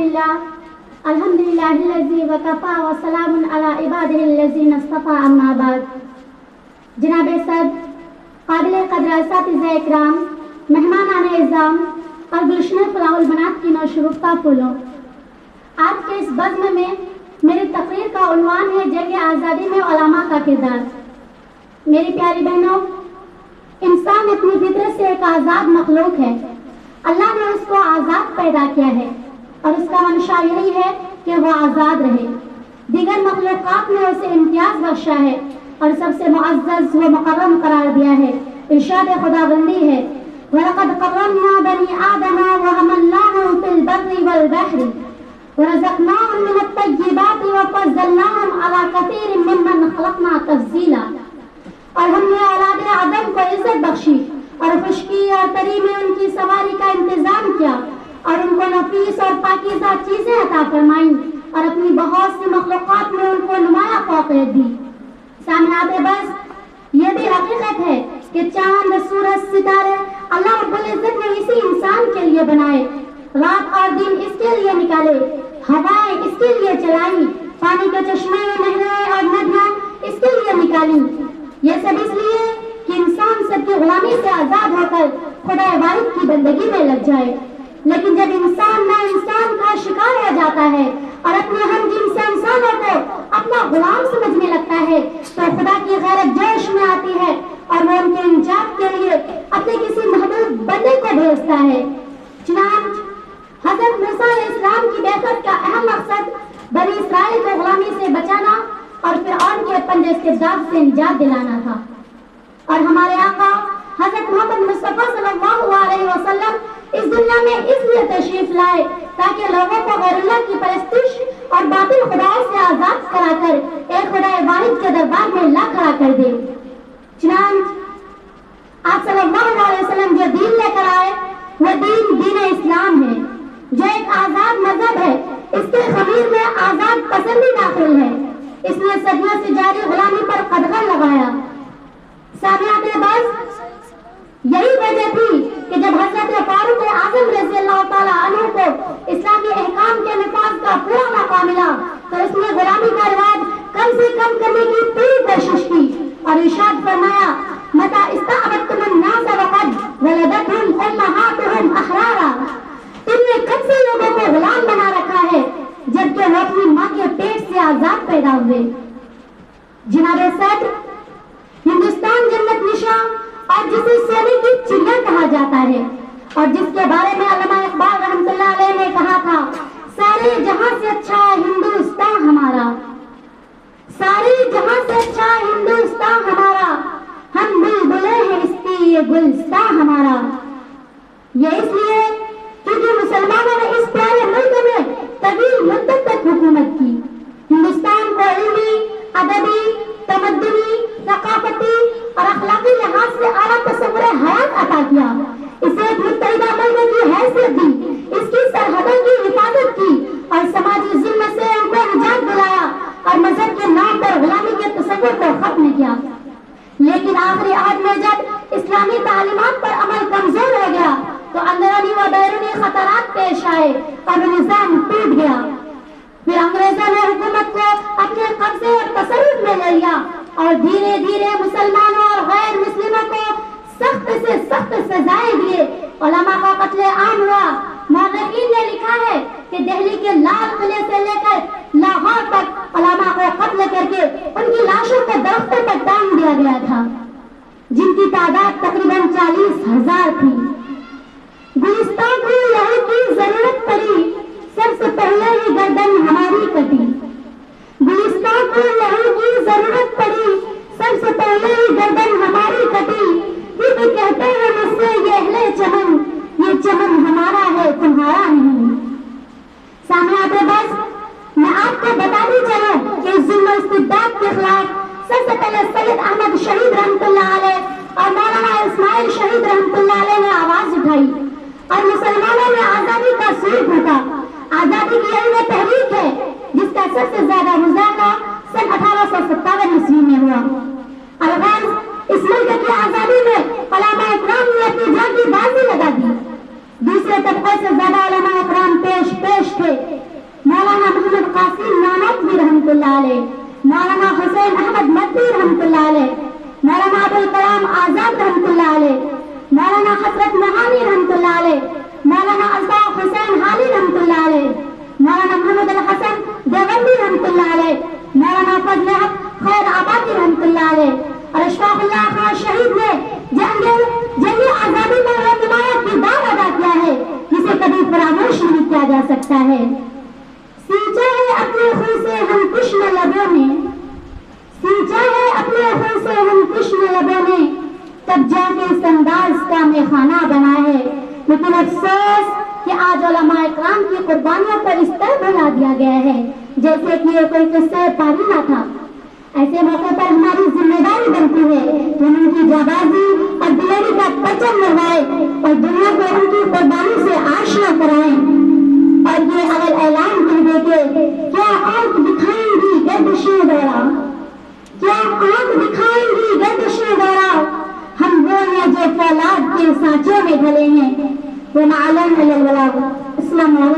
अल्हम्दुलिल्लाहिल्लज़ी वकफ़ा व सलामुन अला इबादिहिल्लज़ीना इस्तफ़ा अम्मा बाद। जनाब सद काबिल क़द्र असातिज़ा इकराम, मेहमानान इज़्ज़ाम और गुलशन फलाहुल बनात की नौशगुफ्ता फूलों, आज के इस बज़्म में मेरी तकरीर का उन्वान है जंग आज़ादी में उलमा का किरदार। मेरी प्यारी बहनों, इंसान अपनी फितरत से एक आज़ाद मखलूक है। अल्लाह ने उसको आज़ाद पैदा किया है और उसका मंशा यही है कि वह आज़ाद रहे। दीगर मखलूक़ात ने उसे इम्तियाज़ बख्शा है और सबसे मुअज़्ज़ज़ व मुकर्रम करार दिया है। इरशाद खुदाबंदी है, वलक़द कर्रमना बनी आदम व हमलनाहुम फिल बर्रि वल बहरि व रज़क़नाहुम मिनत तय्यिबाति व फ़ज़्ज़लनाहुम अला कसीरिम मिम्मन ख़लक़ना तफ़ज़ीला। और हमने औलाद आदम को इज्जत बख्शी और खुशकी और तरी में उनकी सवारी का इंतजाम किया और उनको नफीस और पाकीज़ा चीजें अता फरमाई और अपनी बहुत सी मखलूक़ात में उनको नुमाया फ़ौक़ियत दी। सामने बस ये भी हकीकत है कि चांद, सूरज, सितारे अल्लाह रब्बुल इज़्ज़त ने इसी इंसान के लिए बनाए, रात और दिन इसके लिए निकाले, हवाएं इसके लिए चलाई, पानी के चश्मे, नहरें और नदियां इसके लिए निकाली। ये सब इसलिए कि इंसान सबकी गुलामी से आजाद होकर खुदा वाहिद की बंदगी में लग जाए। लेकिन जब इंसान ना इंसान का शिकार हो जाता है और अपने हम जिनसे इंसानों को अपना गुलाम समझने लगता है, तो खुदा की गैरत जोश में आती है और वो उनके इंजात के लिए अपने किसी महबूब बंदे को भेजता है। चुनांच हज़रत मूसा अलैहिस्सलाम की बेअत का अहम मकसद बनी इसराइल को गुलामी से बचाना और फिरऔन के पंजे इस्तिबदाद से निजात दिलाना था। और हमारे आका हज़रत मोहम्मद मुस्तफ़ा सल्लल्लाहु अलैहि वसल्लम इस दुनिया में इसलिए तशरीफ लाए ताकि लोगों को गैरुल्लाह की परस्तिश और बातिल खुदाओं से आजाद कराकर एक खुदाए वाहिद के दरबार में ला खड़ा कर दे। चुनांच आप सल्लल्लाहु अलैहि वसल्लम जो दीन लेकर आए वो दीन इस्लाम है, जो एक आजाद मजहब है। इसके खमीर में आजाद पसंदी दाखिल है, इसने सदियों से जारी गुलामी पर कदगन लगाया। सामने बस यही वजह थी कि जब हज़रत फारूक आज़म रज़ी अल्लाह ताला अन्हु को इस्लामी अहकाम के निफाज़ का पूरा मौका मिला तो उसने गुलामी का रिवाज कम से कम करने की पूरी कोशिश की और इरशाद फरमाया, मता इस्तअबदतुमुन नास वक़द वलदतहुम उम्महातुहुम अहरारा। तुमने कब से लोगों को गुलाम बना रखा है जबकि वो अपनी माँ के पेट से आजाद पैदा हुए। जनाब सद हिंदुस्तान जन्नत निशा और जिसे सोने की चिड़िया कहा जाता है और जिसके बारे में अल्लामा इकबाल रहमतुल्लाह अलैह ने कहा था, सारे जहां से अच्छा हिंदुस्तान हमारा, सारे जहां से अच्छा हिंदुस्तान हमारा, हम बुलबुलें हैं इसकी ये गुलस्तान हमारा। ये इसलिए क्योंकि मुसलमानों ने इस प्यारे मुल्क में तवील मुद्दत तक हुकूमत की। हिंदुस्तान को इल्मी, अदबी, तमद्दुनी, सकाफती और अखलाकी लिहाज से आला तसव्वुर हयात अता किया। इसे एक मुत्तहिदा मुल्क की हैसियत दी, इसकी सरहदों की हिफाजत की और समाजी जुल्म से उनको निजात दिलाया और मजहब के नाम पर गुलामी के तसव्वुर को खत्म किया। लेकिन आखिरी अहद में जब इस्लामी तालीमात पर अमल कमजोर हो गया तो अंदरूनी व बैरूनी खतरात पेश आए और निजाम टूट गया। फिर अंग्रेजों ने हुकूमत को अपने कब्जे और तसर्रुफ में ले लिया और धीरे धीरे मुसलमानों और गैर मुस्लिमों को सख्त से सख्त सजाएं दिए। उलमा का कत्ल आम हुआ। मौर्रिखीन ने लिखा है कि दिल्ली के लाल किले से लेकर लाहौर तक उलमा को कत्ल करके उनकी लाशों को दरख्तों पर टांग दिया गया था, जिनकी तादाद तकरीबन 40,000 थी। गुलिस्तान को लहू की जरूरत पड़ी, सबसे पहले ही गर्दन हमारी कटी। गुलिस्तान को लहू की जरूरत पड़ी, सबसे पहले ही गर्दन हमारी कटी। क्योंकि कहते हैं मुझसे ये अहले चमन, ये चमन हमारा है तुम्हारा नहीं। सामने आते बस मैं आपको बताती चलूं कि जुल्म इस्तिबदाद के खिलाफ सबसे पहले सैयद अहमद शहीद रहमतुल्लाह अलैह और मौलाना इस्माइल शहीद रहमतुल्लाह अलैह ने आवाज उठाई और मुसलमानों में आजादी का सूर फूटा। आजादी की यही वो तहरीक है जिसका सबसे ज्यादा मुजाहरा सन 1857 ईस्वी में हुआ। अलगाज इस मुल्क की आजादी में उलमा इकराम ने अपनी जान की बाजी लगा दी। دوسرے طبقے سے زیادہ علماء اکرام پیش تھے. مولانا محمد قاسم نانوتوی رحمۃ اللہ علیہ، مولانا حسین احمد مدنی رحمۃ اللہ علیہ، مولانا ابوالکلام آزاد رحمۃ اللہ علیہ، مولانا حضرت نہانی رحمۃ اللہ علیہ، مولانا الطاف حسین حالی رحمۃ اللہ علیہ، مولانا محمد الحسن دیوبندی رحمۃ اللہ علیہ، مولانا فضل حق خیر آبادی رحمۃ اللہ علیہ، اور اشفاق اللہ خان شہید نے جنگی آزادی میں وہ نمایاں کردار ادا کیا ہے جسے کبھی فراموش نہیں کیا جا سکتا ہے. سینچا ہے اپنے خون سے ہم کشن لبوں نے، سینچا ہے اپنے خون سے ہم کشن لبوں نے، تب جا کے اس انداز کا میخانہ بنا ہے. لیکن افسوس کہ آج علماء اکرام کی قربانیوں پر اس طرح بنا دیا گیا ہے جیسے کہ یہ کوئی قصہ پاری نہ تھا. ایسے موقع پر ہماری ذمہ داری بنتی ہے کہ ہم ان کی جانبازی اور دلیری کا پرچم لہرائیں اور دنیا کو ان کی قربانی سے آشنا کرائیں. اور یہ اگر اعلان کر دے کہ کیا آنکھ دکھائیں گی گردشیں دورہ، کیا آنکھ دکھائیں گی گردشیں دورہ، ہم وہ ہیں جو فولاد کے سانچے میں ڈھلے ہیں. وہ معلوم ہے. السلام علیکم.